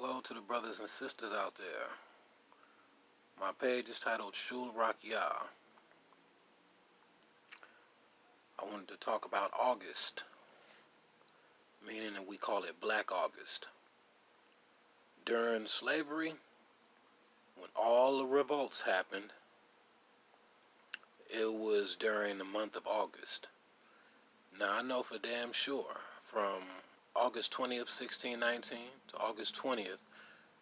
Hello to the brothers and sisters out there. My page is titled Shul Rock Yah. I wanted to talk about August, meaning that we call it Black August. During slavery, when all the revolts happened, it was during the month of August. Now I know for damn sure, from August 20th, 1619 to August 20th,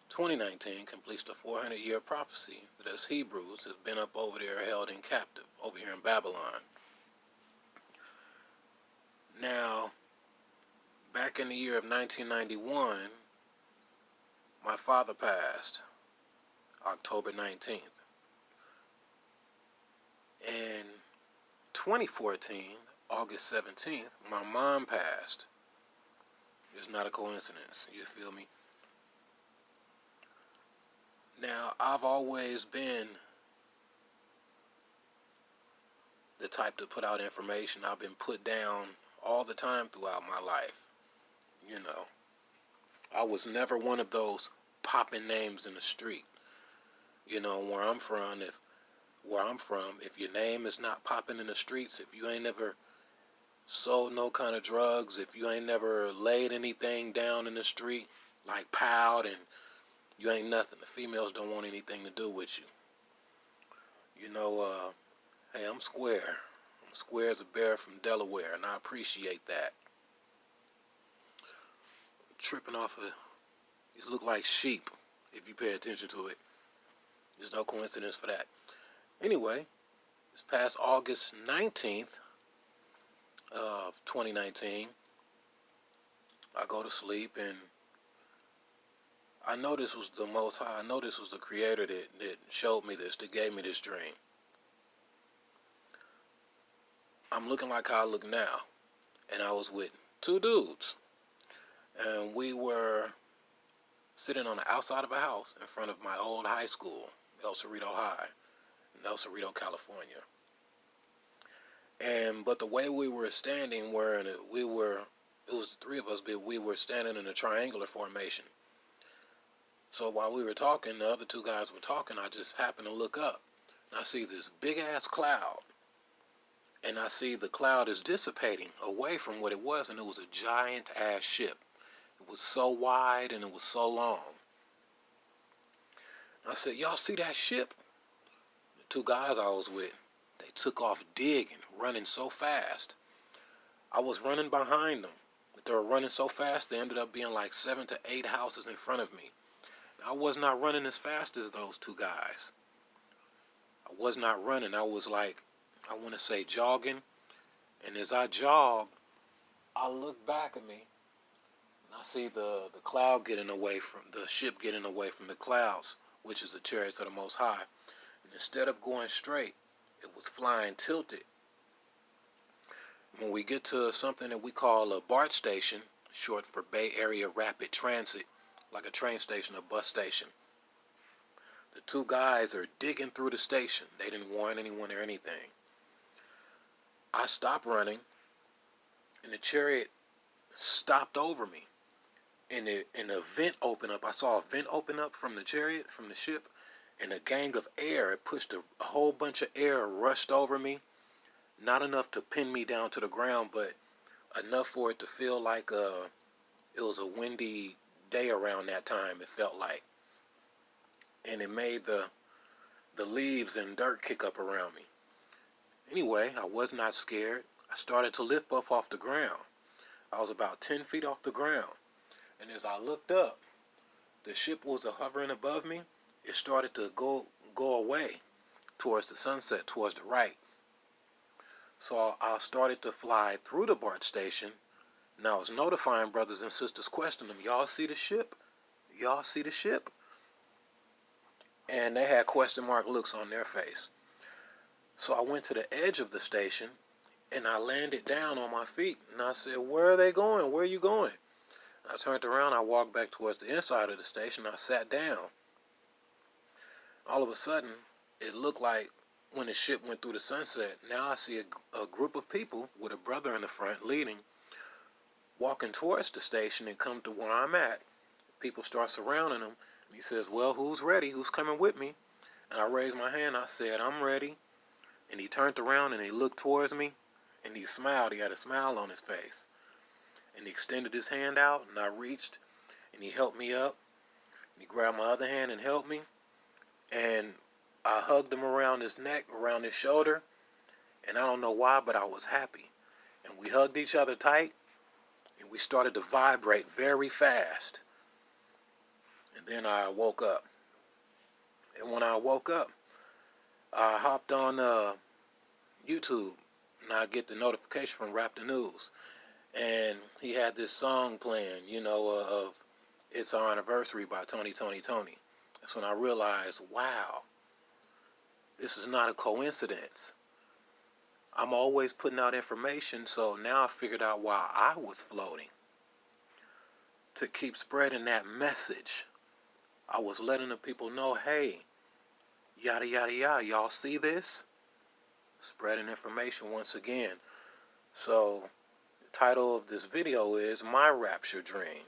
2019 completes the 400-year prophecy that us Hebrews has been up over there held in captive, over here in Babylon. Now, back in the year of 1991, my father passed, October 19th. In 2014, August 17th, my mom passed. It's not a coincidence, you feel me? Now, I've always been the type to put out information. I've been put down all the time throughout my life. You know, I was never one of those popping names in the street. You know, where I'm from, if your name is not popping in the streets, if you ain't never sold no kind of drugs, if you ain't never laid anything down in the street, like piled, and you ain't nothing. The females don't want anything to do with you. You know, hey, I'm square. I'm square as a bear from Delaware, and I appreciate that. Tripping off of, these look like sheep, if you pay attention to it. There's no coincidence for that. Anyway, this past August 19th of 2019, I go to sleep, and I know this was the Most High. I know this was the Creator that showed me this, that gave me this dream. I'm looking like how I look now, and I was with two dudes, and we were sitting on the outside of a house in front of my old high school, El Cerrito High, in El Cerrito, California. But the way we were standing, it was the three of us, but we were standing in a triangular formation. So while we were talking, the other two guys were talking, I just happened to look up, and I see this big-ass cloud, and I see the cloud is dissipating away from what it was, and it was a giant-ass ship. It was so wide, and it was so long. I said, y'all see that ship? The two guys I was with, they took off digging, running so fast. I was running behind them, but they were running so fast, they ended up being like 7 to 8 houses in front of me. I was not running as fast as those two guys. I was not running. I was like, I want to say jogging. And as I jogged, I look back at me, and I see the cloud getting away from, the ship getting away from the clouds, which is the chariots of the Most High. And instead of going straight, it was flying tilted. When we get to something that we call a BART station, short for Bay Area Rapid Transit, like a train station or bus station, the two guys are digging through the station. They didn't warn anyone or anything. I stopped running, and the chariot stopped over me. And a vent opened up. I saw a vent open up from the chariot, from the ship, and a gang of air. It pushed a whole bunch of air, rushed over me. Not enough to pin me down to the ground, but enough for it to feel like it was a windy day around that time, it felt like. And it made the leaves and dirt kick up around me. Anyway, I was not scared. I started to lift up off the ground. I was about 10 feet off the ground. And as I looked up, the ship was hovering above me. It started to go away towards the sunset, towards the right. So I started to fly through the BART station. And I was notifying brothers and sisters, questioning them, y'all see the ship? Y'all see the ship? And they had question mark looks on their face. So I went to the edge of the station, and I landed down on my feet. And I said, where are they going? Where are you going? I turned around, I walked back towards the inside of the station, I sat down. All of a sudden, it looked like when the ship went through the sunset, now I see a group of people with a brother in the front leading, walking towards the station and come to where I'm at, people start surrounding him. And he says, well, who's ready? Who's coming with me? And I raised my hand. I said, I'm ready. And he turned around and he looked towards me. And he smiled. He had a smile on his face. And he extended his hand out. And I reached. And he helped me up. And he grabbed my other hand and helped me. And I hugged him around his neck, around his shoulder. And I don't know why, but I was happy. And we hugged each other tight. And we started to vibrate very fast. And then I woke up. And when I woke up, I hopped on YouTube. And I get the notification from Rapture News. And he had this song playing, you know, of It's Our Anniversary by Tony. That's when I realized, wow, this is not a coincidence. I'm always putting out information, so now I figured out why I was floating. To keep spreading that message. I was letting the people know, hey, yada, yada, yada, y'all see this? Spreading information once again. So, the title of this video is My Rapture Dream.